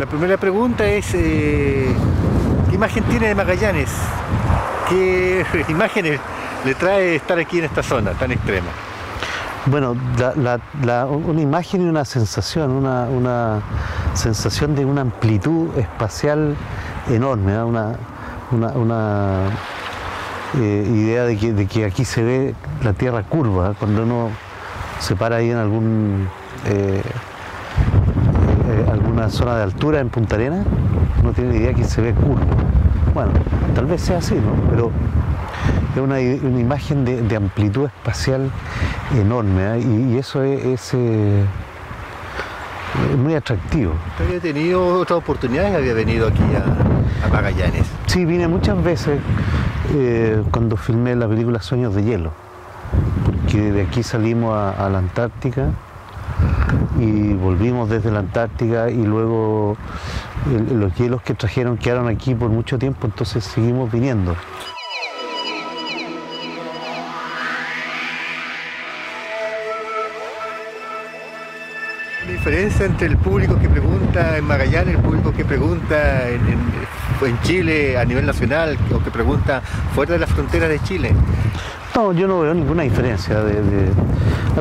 La primera pregunta es, ¿qué imagen tiene de Magallanes? ¿Qué imágenes le trae estar aquí en esta zona tan extrema? Bueno, una imagen y una sensación, una sensación de una amplitud espacial enorme, ¿eh? Una idea de que aquí se ve la Tierra curva, ¿eh? Cuando uno se para ahí en alguna zona de altura en Punta Arenas, no tiene idea que se ve curvo. Bueno, tal vez sea así, ¿no? Pero es una imagen de amplitud espacial enorme, ¿eh? Y eso es muy atractivo. ¿Usted había tenido otras oportunidades? ¿Había venido aquí a Magallanes? Sí, vine muchas veces cuando filmé la película Sueños de Hielo, porque de aquí salimos a la Antártica y volvimos desde la Antártica y luego los hielos que trajeron quedaron aquí por mucho tiempo, entonces seguimos viniendo. ¿La diferencia entre el público que pregunta en Magallanes, el público que pregunta en Chile a nivel nacional o que pregunta fuera de las fronteras de Chile? No, yo no veo ninguna diferencia.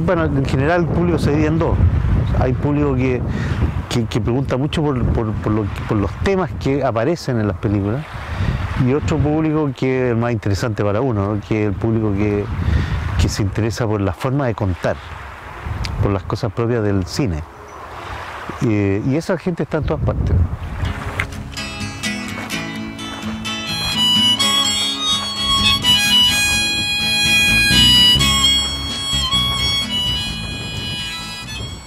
Bueno, en general el público se divide en dos. Hay público que pregunta mucho por los temas que aparecen en las películas y otro público que es el más interesante para uno, ¿no? Que es el público que se interesa por la forma de contar, por las cosas propias del cine. Y esa gente está en todas partes.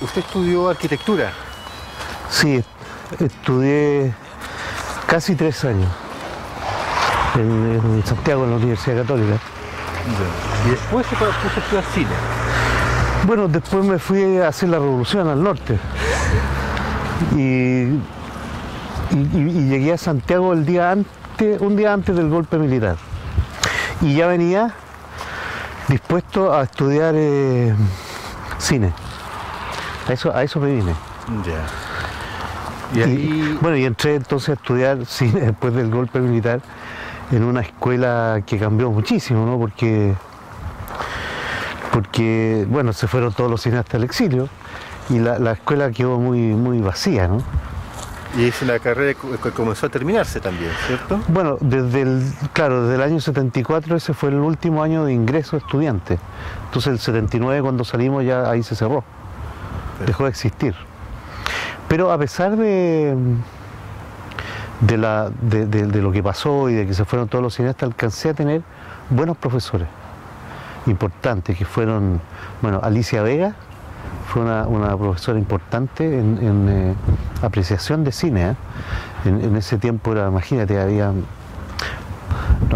¿Usted estudió arquitectura? Sí, estudié casi 3 años en Santiago, en la Universidad Católica. ¿Y después se puso a estudiar cine? Bueno, después me fui a hacer la revolución al norte y llegué a Santiago un día antes del golpe militar y ya venía dispuesto a estudiar cine. A eso me vine. Ya. Y ahí... Bueno, y entré entonces a estudiar cine después del golpe militar en una escuela que cambió muchísimo, ¿no? Porque bueno, se fueron todos los cineastas al exilio y la escuela quedó muy vacía, ¿no? Y es una carrera que comenzó a terminarse también, ¿cierto? Bueno, desde el año 74 ese fue el último año de ingreso de estudiantes. Entonces el 79 cuando salimos ya ahí se cerró, dejó de existir. Pero a pesar de lo que pasó y de que se fueron todos los cineastas, alcancé a tener buenos profesores importantes que fueron, bueno, Alicia Vega fue una profesora importante en apreciación de cine, ¿eh? En ese tiempo era, imagínate,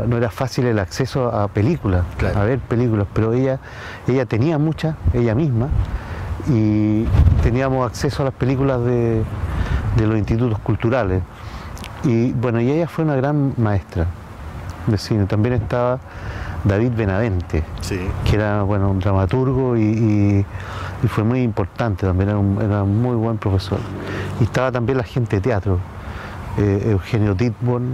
no era fácil el acceso a películas, claro, a ver películas, pero ella tenía muchas, ella misma, y teníamos acceso a las películas de los institutos culturales. Y bueno, y ella fue una gran maestra de cine. También estaba David Benavente, sí, que era, bueno, un dramaturgo y fue muy importante también, era un muy buen profesor. Y estaba también la gente de teatro, Eugenio Titborn,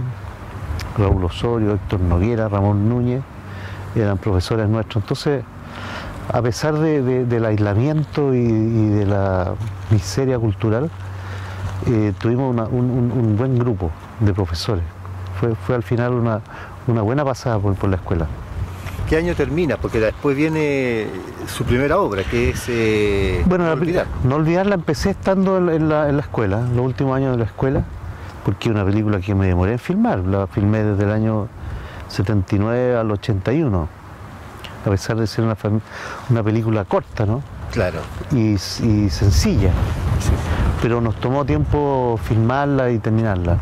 Raúl Osorio, Héctor Noguera, Ramón Núñez, eran profesores nuestros. Entonces, a pesar del aislamiento y de la miseria cultural, tuvimos un buen grupo de profesores. Fue al final una buena pasada por la escuela. ¿Qué año termina? Porque después viene su primera obra, que es bueno, No olvidar. No olvidar la empecé estando en la escuela, los últimos años de la escuela, porque es una película que me demoré en filmar. La filmé desde el año 79 al 81, a pesar de ser una película corta, ¿no? Claro. Y sencilla. Sí. Pero nos tomó tiempo filmarla y terminarla.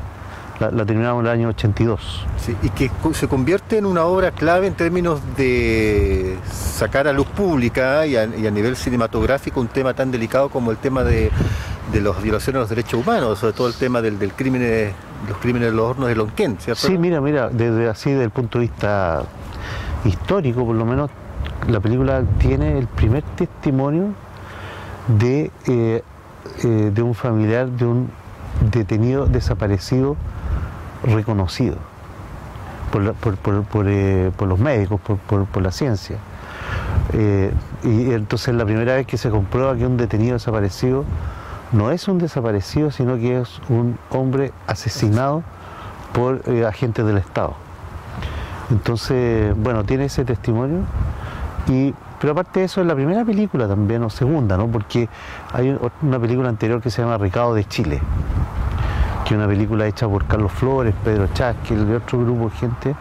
La terminamos en el año 82. Sí, y que se convierte en una obra clave en términos de sacar a luz pública y a nivel cinematográfico un tema tan delicado como el tema de las violaciones de los derechos humanos, sobre todo el tema del crimen, los crímenes de los hornos de Lonquén, ¿cierto? Sí, mira, desde el punto de vista histórico, por lo menos, la película tiene el primer testimonio de un familiar de un detenido, desaparecido, reconocido por los médicos, por la ciencia. Y entonces es la primera vez que se comprueba que un detenido desaparecido no es un desaparecido, sino que es un hombre asesinado por agentes del Estado. Entonces, bueno, tiene ese testimonio, pero aparte de eso es la primera película también, o segunda, ¿no? Porque hay una película anterior que se llama Recado de Chile, que es una película hecha por Carlos Flores, Pedro Chasquel y otro grupo de gente,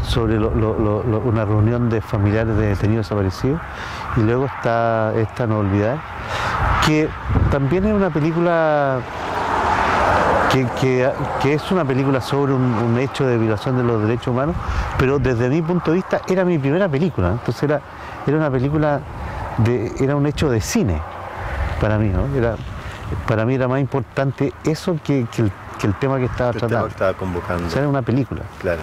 sobre una reunión de familiares de detenidos desaparecidos. Y luego está esta, No Olvidar, que también es una película que es una película sobre un hecho de violación de los derechos humanos, pero desde mi punto de vista era mi primera película, ¿no? Entonces era una película, era un hecho de cine para mí, ¿no? Para mí era más importante eso que el tema que estaba tratando. El tema que estaba convocando. O sea, era una película. Claro.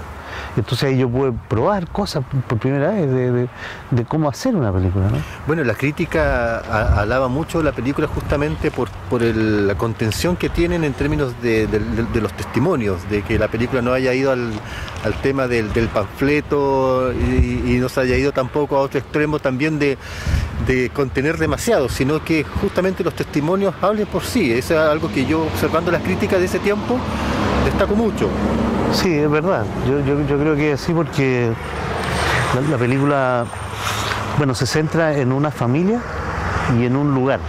Entonces ahí yo pude probar cosas por primera vez de cómo hacer una película, ¿no? Bueno, la crítica alaba mucho la película justamente por la contención que tienen en términos de los testimonios, de que la película no haya ido al tema del panfleto y no se haya ido tampoco a otro extremo también de contener demasiado, sino que justamente los testimonios hablen por sí. Eso es algo que yo, observando las críticas de ese tiempo, destaco mucho. Sí, es verdad. Yo creo que sí, porque la película, bueno, se centra en una familia y en un lugar.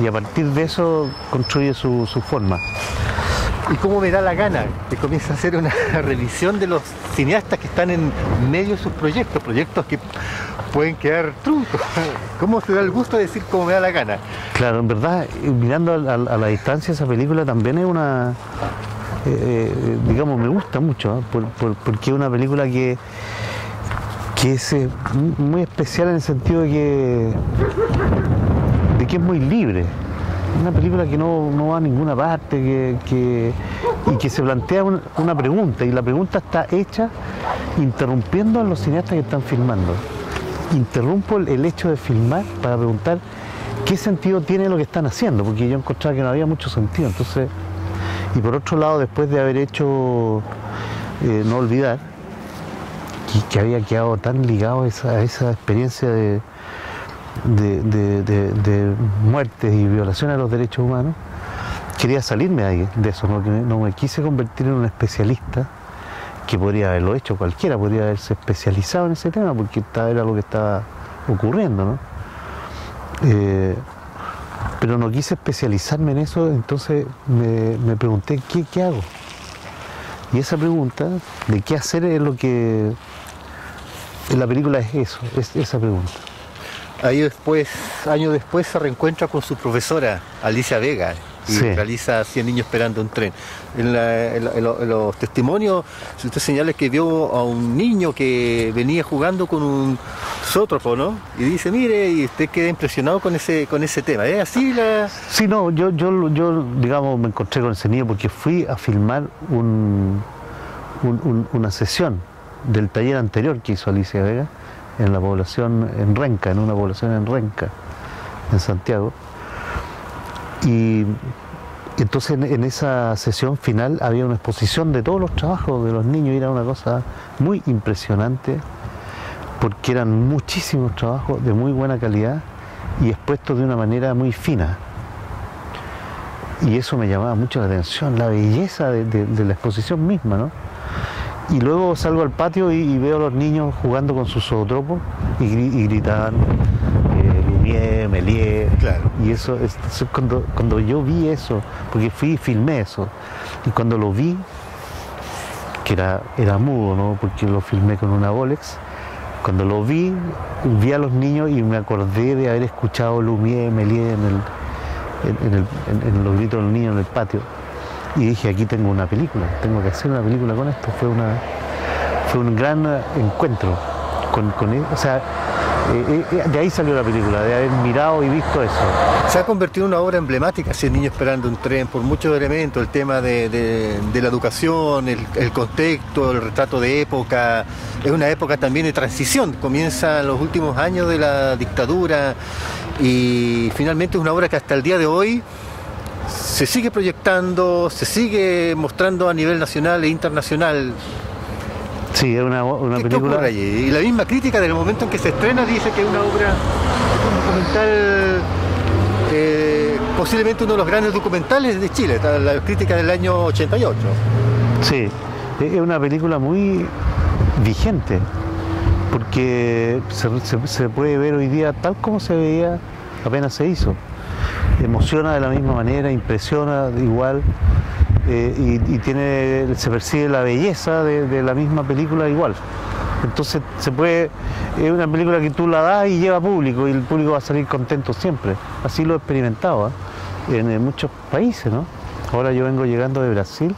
Y a partir de eso construye su forma. Y cómo me da la gana que comience a hacer una revisión de los cineastas que están en medio de sus proyectos que pueden quedar truncos. ¿Cómo se da el gusto de decir cómo me da la gana? Claro, en verdad, mirando a la distancia, esa película también es una... digamos, me gusta mucho, porque es una película que es muy especial en el sentido de que es muy libre. Una película que no va a ninguna parte, y que se plantea una pregunta, y la pregunta está hecha interrumpiendo a los cineastas que están filmando. Interrumpo el hecho de filmar para preguntar qué sentido tiene lo que están haciendo, porque yo encontraba que no había mucho sentido. Entonces, y por otro lado, después de haber hecho No Olvidar, que había quedado tan ligado a esa experiencia de muertes y violaciones a los derechos humanos, quería salirme de eso, no me quise convertir en un especialista, que podría haberlo hecho cualquiera, podría haberse especializado en ese tema, porque era lo que estaba ocurriendo, ¿no? Pero no quise especializarme en eso, entonces me pregunté, ¿qué hago? Y esa pregunta de qué hacer es lo que en la película es eso, es esa pregunta. Ahí después, años después, se reencuentra con su profesora, Alicia Vega, y sí, realiza 100 niños esperando un tren. En los testimonios, usted señala que vio a un niño que venía jugando con un zoótropo, ¿no? Y dice, mire, y usted queda impresionado con ese tema. ¿Es así la...? Sí, no, yo digamos, me encontré con ese niño porque fui a filmar una sesión del taller anterior que hizo Alicia Vega en la población, en Renca, en una población en Renca, en Santiago. Y entonces en esa sesión final había una exposición de todos los trabajos de los niños, y era una cosa muy impresionante, porque eran muchísimos trabajos de muy buena calidad y expuestos de una manera muy fina. Y eso me llamaba mucho la atención, la belleza de la exposición misma, ¿no? Y luego salgo al patio y veo a los niños jugando con sus zootropos y gritaban Lumière, Méliès. Claro. Y eso cuando yo vi eso, porque fui y filmé eso, y cuando lo vi, que era mudo, ¿no? Porque lo filmé con una Bolex, cuando lo vi a los niños y me acordé de haber escuchado Lumière, Méliès en los gritos de los niños en el patio. Y dije, aquí tengo una película, tengo que hacer una película con esto. Fue un gran encuentro con él. O sea, de ahí salió la película, de haber mirado y visto eso. Se ha convertido en una obra emblemática, 100 niños esperando un tren, por muchos elementos, el tema de la educación, el contexto, el retrato de época. Es una época también de transición, comienzan los últimos años de la dictadura, y finalmente es una obra que hasta el día de hoy se sigue proyectando, se sigue mostrando a nivel nacional e internacional. Sí, es una película... ocurre allí? Y la misma crítica del momento en que se estrena dice que es una obra, un documental, posiblemente uno de los grandes documentales de Chile, la crítica del año 88. Sí, es una película muy vigente, porque se puede ver hoy día tal como se veía apenas se hizo. Emociona de la misma manera, impresiona igual, se percibe la belleza de la misma película igual. Entonces es una película que tú la das y lleva público, y el público va a salir contento siempre. Así lo he experimentado en muchos países, ¿no? Ahora yo vengo llegando de Brasil,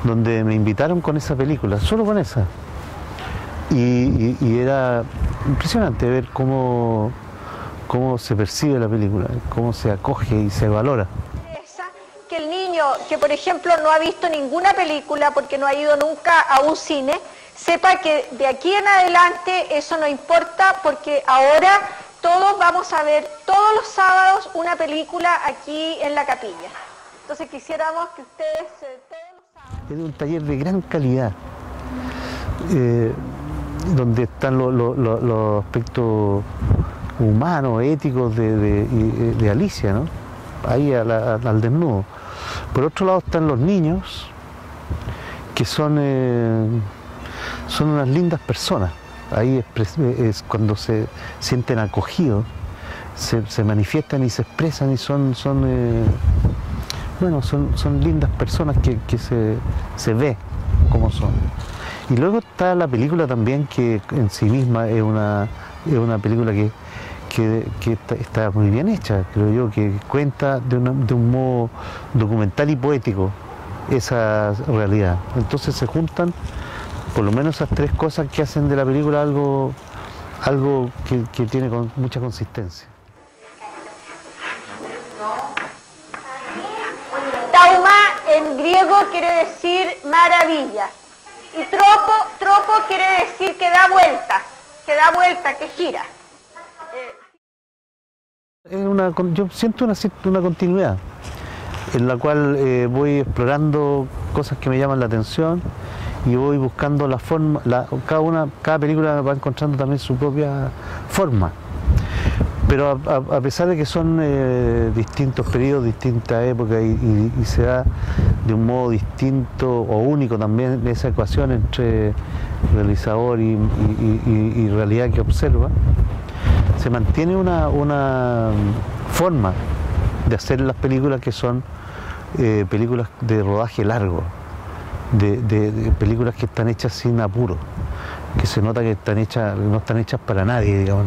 donde me invitaron con esa película, solo con esa. Y era impresionante ver cómo se percibe la película, cómo se acoge y se valora. Que el niño que, por ejemplo, no ha visto ninguna película porque no ha ido nunca a un cine, sepa que de aquí en adelante eso no importa, porque ahora todos vamos a ver todos los sábados una película aquí en la capilla. Entonces quisiéramos que ustedes todos los sábados... Es un taller de gran calidad, donde están los aspectos humanos, éticos de Alicia, ¿no? Ahí al desnudo. Por otro lado están los niños, que son unas lindas personas. Ahí es cuando se sienten acogidos, se manifiestan y se expresan, y son lindas personas que se ve como son. Y luego está la película también, que en sí misma es una película que está muy bien hecha, creo yo, que cuenta de un modo documental y poético esa realidad. Entonces se juntan por lo menos esas tres cosas que hacen de la película algo que tiene mucha consistencia. Tauma en griego quiere decir maravilla, y tropo quiere decir que da vuelta, que gira. Yo siento una continuidad en la cual voy explorando cosas que me llaman la atención y voy buscando la forma. Cada película va encontrando también su propia forma, pero a pesar de que son distintos periodos, distintas épocas, y se da de un modo distinto o único también esa ecuación entre realizador y realidad que observa, se mantiene una forma de hacer las películas que son películas de rodaje largo, de películas que están hechas sin apuro, que se nota que no están hechas para nadie, digamos,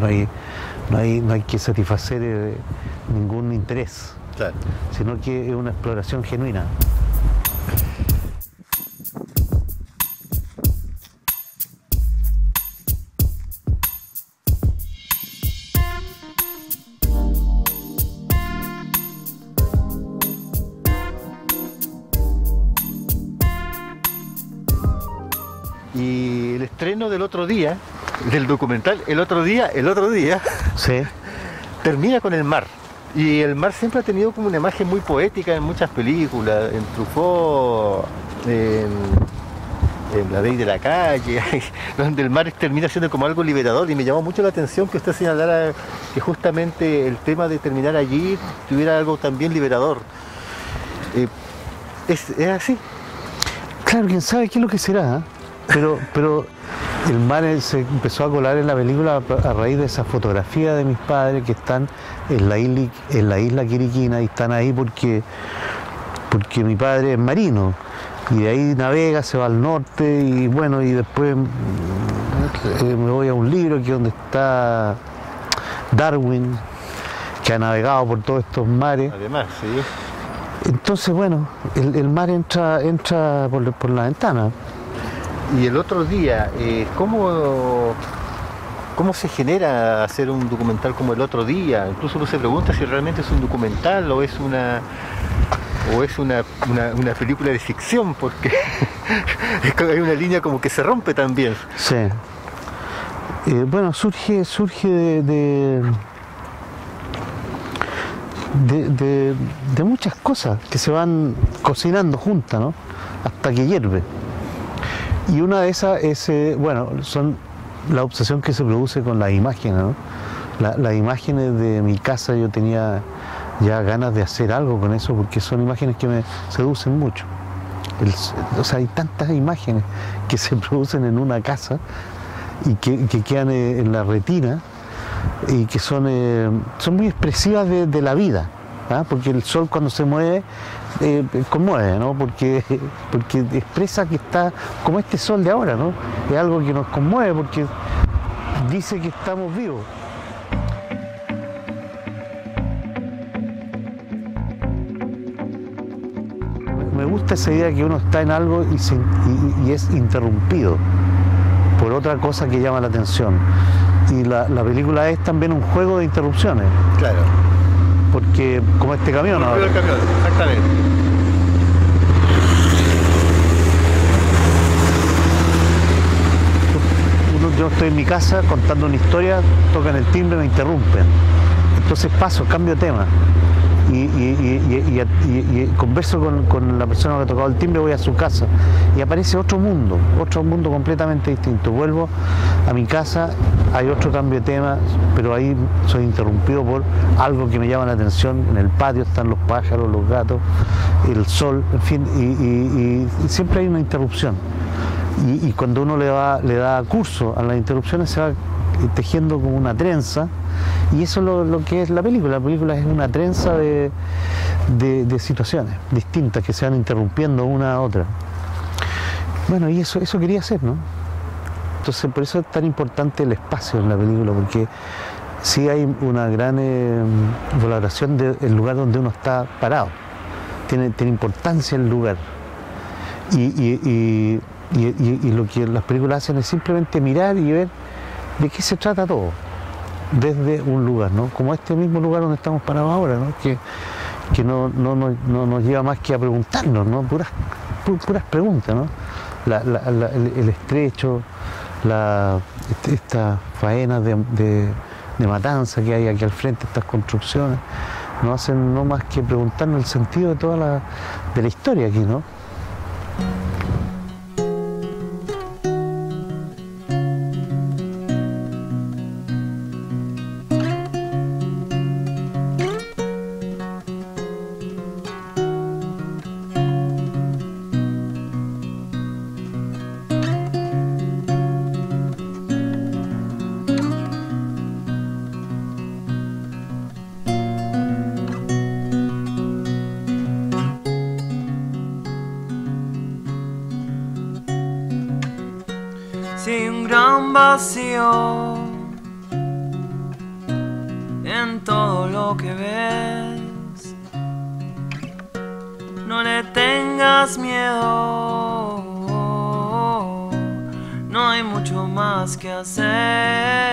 no hay que satisfacer ningún interés, claro, sino que es una exploración genuina. Y el estreno del otro día, del documental, el otro día, sí, termina con el mar. Y el mar siempre ha tenido como una imagen muy poética en muchas películas, en Truffaut, en La Ley de la Calle, donde el mar termina siendo como algo liberador. Y me llamó mucho la atención que usted señalara que justamente el tema de terminar allí tuviera algo también liberador. ¿Es así? Claro, quién sabe qué es lo que será, ¿eh? Pero el mar se empezó a colar en la película a raíz de esa fotografía de mis padres que están en la isla Quiriquina, y están ahí porque mi padre es marino, y de ahí navega, se va al norte, y bueno, y después me voy a un libro que es donde está Darwin, que ha navegado por todos estos mares. Además, sí. Entonces, bueno, el mar entra por la ventana. Y el otro día, ¿cómo se genera hacer un documental como El Otro Día? Incluso uno se pregunta si realmente es un documental o es una película de ficción, porque hay una línea como que se rompe también. Sí. Bueno, surge de muchas cosas que se van cocinando juntas, ¿no? Hasta que hierve. Y una de esas es, bueno, son la obsesión que se produce con las imágenes, ¿no? Las imágenes de mi casa, yo tenía ya ganas de hacer algo con eso, porque son imágenes que me seducen mucho. O sea, hay tantas imágenes que se producen en una casa y que quedan en la retina y que son muy expresivas de la vida, ¿ah? Porque el sol cuando se mueve conmueve, ¿no? Porque expresa que está como este sol de ahora, ¿no? Es algo que nos conmueve porque dice que estamos vivos. Me gusta esa idea que uno está en algo y es interrumpido por otra cosa que llama la atención. Y la película es también un juego de interrupciones. Claro. Porque como este camión ahora. El camión, exactamente. Yo estoy en mi casa contando una historia, tocan el timbre, me interrumpen. Entonces paso, cambio de tema. Y converso con la persona que ha tocado el timbre, voy a su casa y aparece otro mundo completamente distinto. Vuelvo a mi casa, hay otro cambio de tema, pero ahí soy interrumpido por algo que me llama la atención. En el patio están los pájaros, los gatos, el sol, en fin, y siempre hay una interrupción. Y cuando uno le da curso a las interrupciones, se va tejiendo como una trenza. Y eso es lo que es la película. La película es una trenza de situaciones distintas que se van interrumpiendo una a otra. Bueno, y eso quería hacer, ¿no? Entonces, por eso es tan importante el espacio en la película, porque sí hay una gran valoración del lugar donde uno está parado. Tiene importancia el lugar. Y lo que las películas hacen es simplemente mirar y ver de qué se trata todo. Desde un lugar, ¿no? Como este mismo lugar donde estamos parados ahora, ¿no? Que no nos lleva más que a preguntarnos, ¿no? Puras preguntas, ¿no? El estrecho, estas faenas de matanza que hay aquí al frente, estas construcciones, no hacen no más que preguntarnos el sentido de la historia aquí, ¿no? Sin gran vacío en todo lo que ves, no le tengas miedo, no hay mucho más que hacer.